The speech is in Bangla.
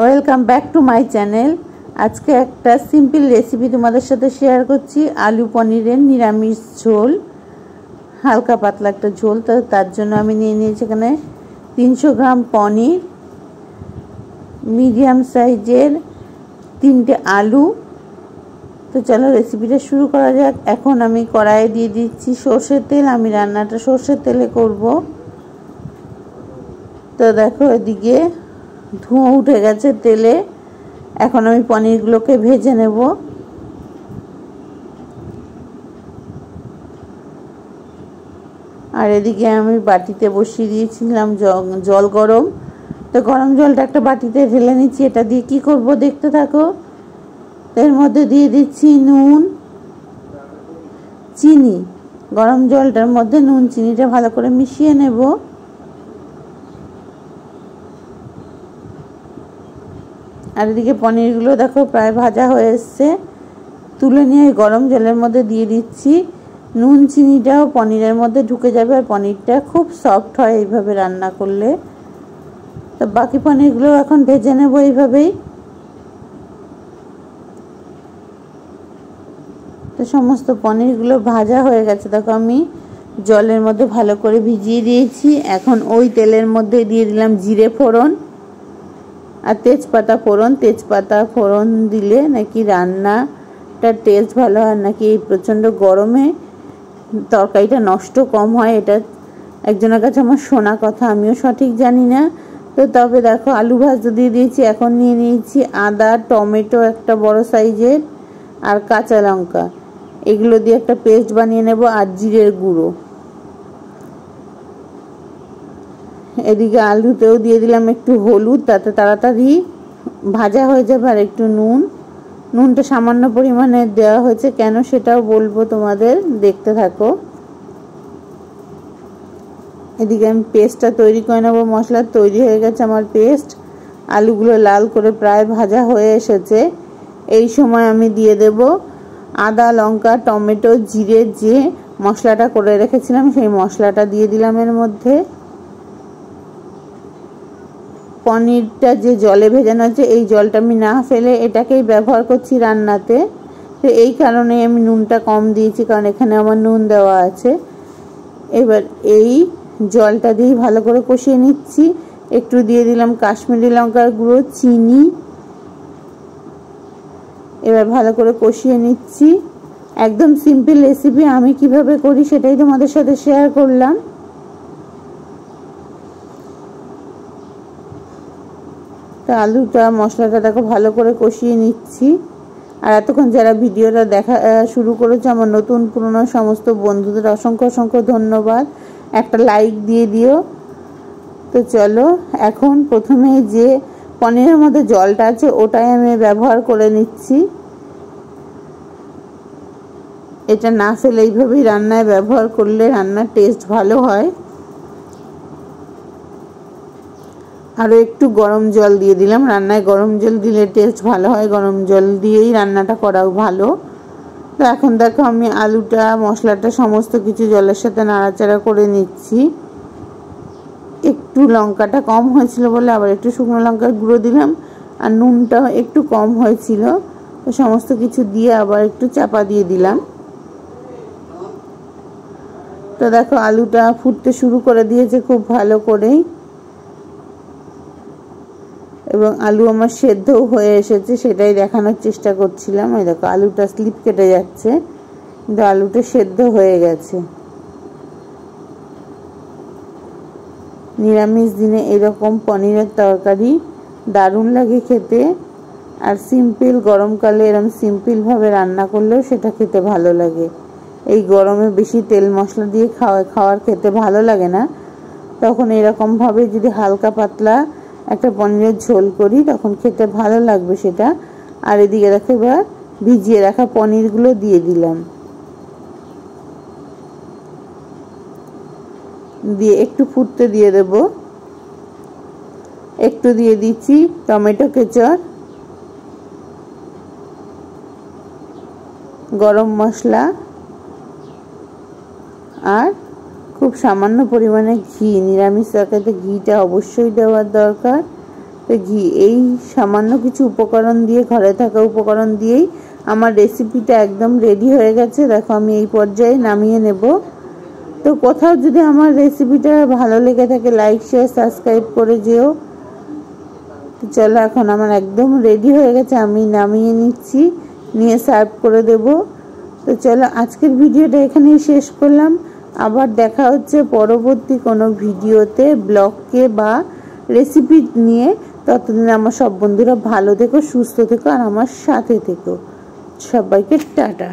Welcome back to my channel. আজকে একটা সিম্পল রেসিপি তোমাদের সাথে শেয়ার করছি। আলু পনিরের নিরামিষ ঝোল, হালকা পাতলা একটা ঝোল। তো তার জন্য আমি নিয়ে নিয়েছি এখানে 300 গ্রাম পনির, মিডিয়াম সাইজের 3টে আলু। তো চলো রেসিপিটা শুরু করা যাক। এখন আমি কড়াইয়ে দিয়ে দিচ্ছি সর্ষের তেল। আমি রান্নাটা সর্ষের তেলে করব। তো দেখো এদিকে ধোঁয়া উঠে গেছে তেলে। এখন আমি পনিরগুলোকে ভেজে নেব। আর এদিকে আমি বাটিতে বসিয়ে দিয়েছিলাম জল গরম। তো গরম জলটা একটা বাটিতে ঢেলে নিচ্ছি। এটা দিয়ে কি করব দেখতে থাকো। এর মধ্যে দিয়ে দিচ্ছি নুন, চিনি। গরম জলটার মধ্যে নুন চিনিটা ভালো করে মিশিয়ে নেব। আর এদিকে পনিরগুলো দেখো প্রায় ভাজা হয়ে এসছে। তুলে নিয়ে গরম জলের মধ্যে দিয়ে দিচ্ছি। নুন চিনিটাও পনিরের মধ্যে ঢুকে যাবে আর পনিরটা খুব সফট হয় এইভাবে রান্না করলে। তো বাকি পনিরগুলো এখন ভেজে নেব এইভাবেই। তো সমস্ত পনিরগুলো ভাজা হয়ে গেছে। দেখো আমি জলের মধ্যে ভালো করে ভিজিয়ে দিয়েছি। এখন ওই তেলের মধ্যে দিয়ে দিলাম জিরে ফোড়ন আর তেজপাতা ফোড়ন। তেজপাতা ফোড়ন দিলে নাকি রান্নাটার টেস্ট ভালো হয়, নাকি এই প্রচণ্ড গরমে তরকারিটা নষ্ট কম হয়। এটা একজনের কাছে আমার শোনা কথা, আমিও সঠিক জানি না। তো তবে দেখো আলু ভাজা দিয়ে দিয়েছি। এখন নিয়ে নিয়েছি আদা, টমেটো একটা বড় সাইজের, আর কাঁচা লঙ্কা। এগুলো দিয়ে একটা পেস্ট বানিয়ে নেব। আর জিরের গুঁড়ো। এদিকে আলুতেও দিয়ে দিলাম একটু হলুদ, তাতে তাড়াতাড়ি ভাজা হয়ে যাবে। আর একটু নুনটা সামান্য পরিমাণে দেওয়া হয়েছে, কেন সেটাও বলবো তোমাদের, দেখতে থাকো। এদিকে আমি পেস্টটা তৈরি করে নেবো। মশলা তৈরি হয়ে গেছে আমার পেস্ট। আলুগুলো লাল করে প্রায় ভাজা হয়ে এসেছে। এই সময় আমি দিয়ে দেব আদা, লঙ্কা, টমেটো, জিরে যে মশলাটা করে রেখেছিলাম সেই মশলাটা দিয়ে দিলাম এর মধ্যে। পনিরটা যে জলে ভেজানো আছে এই জলটা আমি না ফেলে এটাকেই ব্যবহার করছি রান্নাতে। তো এই কারণে আমি নুনটা কম দিয়েছি, কারণ এখানে আমার নুন দেওয়া আছে। এবার এই জলটা দিয়ে ভালো করে কষিয়ে নিচ্ছি। একটু দিয়ে দিলাম কাশ্মীরি লঙ্কার গুঁড়ো, চিনি। এবার ভালো করে কষিয়ে নিচ্ছি। একদম সিম্পল রেসিপি, আমি কিভাবে করি সেটাই তোমাদের সাথে শেয়ার করলাম। তো আলুটা মশলাটা দেখো ভালো করে কষিয়ে নিচ্ছি। আর এতক্ষণ যারা ভিডিওটা দেখা শুরু করেছে আমার নতুন পুরনো সমস্ত বন্ধুদের অসংখ্য অসংখ্য ধন্যবাদ। একটা লাইক দিয়ে দিও। তো চলো এখন প্রথমে যে পনিরের মধ্যে জলটা আছে ওটাই আমি ব্যবহার করে নিচ্ছি। এটা না ফেলে এইভাবেই রান্নায় ব্যবহার করলে রান্নার টেস্ট ভালো হয়। আরও একটু গরম জল দিয়ে দিলাম। রান্নায় গরম জল দিলে টেস্ট ভালো হয়, গরম জল দিয়েই রান্নাটা করাও ভালো। তো এখন দেখো আমি আলুটা, মশলাটা সমস্ত কিছু জলের সাথে নাড়াচাড়া করে নিচ্ছি। একটু লঙ্কাটা কম হয়েছিল বলে আবার একটু শুকনো লঙ্কার গুঁড়ো দিলাম। আর নুনটাও একটু কম হয়েছিল। তো সমস্ত কিছু দিয়ে আবার একটু চাপা দিয়ে দিলাম। তো দেখো আলুটা ফুটতে শুরু করে দিয়েছে খুব ভালো করেই, এবং আলু আমার সেদ্ধও হয়ে এসেছে সেটাই দেখানোর চেষ্টা করছিলাম। এই দেখো আলুটা স্লিপ কেটে যাচ্ছে, কিন্তু আলুটা সেদ্ধ হয়ে গেছে। নিরামিষ দিনে এরকম পনিরের তরকারি দারুণ লাগে খেতে। আর সিম্পল গরমকালে এরকম সিম্পলভাবে রান্না করলেও সেটা খেতে ভালো লাগে। এই গরমে বেশি তেল মশলা দিয়ে খাওয়ার খেতে ভালো লাগে না। তখন এরকমভাবে যদি হালকা পাতলা একটা পনিরের ঝোল করি তখন খেতে ভালো লাগবে সেটা। আর এদিকে দেখো এবার ভিজিয়ে রাখা পনিরগুলো দিয়ে দিলাম। দিয়ে একটু ফুটতে দিয়ে দেব। একটু দিয়ে দিচ্ছি টমেটো কেচাপ, গরম মশলা, আর খুব সামান্য পরিমাণে ঘি। নিরামিষ তরকারিতে ঘিটা অবশ্যই দেওয়ার দরকার। তো ঘি, এই সামান্য কিছু উপকরণ দিয়ে, ঘরে থাকা উপকরণ দিয়েই আমার রেসিপিটা একদম রেডি হয়ে গেছে। দেখো আমি এই পর্যায়ে নামিয়ে নেব। তো কোথাও যদি আমার রেসিপিটা ভালো লেগে থাকে লাইক শেয়ার সাবস্ক্রাইব করে যেও। তো চলো এখন আমার একদম রেডি হয়ে গেছে, আমি নামিয়ে নিচ্ছি, নিয়ে সার্ভ করে দেব। তো চলো আজকের ভিডিওটা এখানেই শেষ করলাম। আবার দেখা হচ্ছে পরবর্তী কোনো ভিডিওতে, ব্লগে বা রেসিপি নিয়ে। ততদিন আমার সব বন্ধুরা ভালো থেকো, সুস্থ থেকো আর আমার সাথে থেকো। সবাইকে টাটা।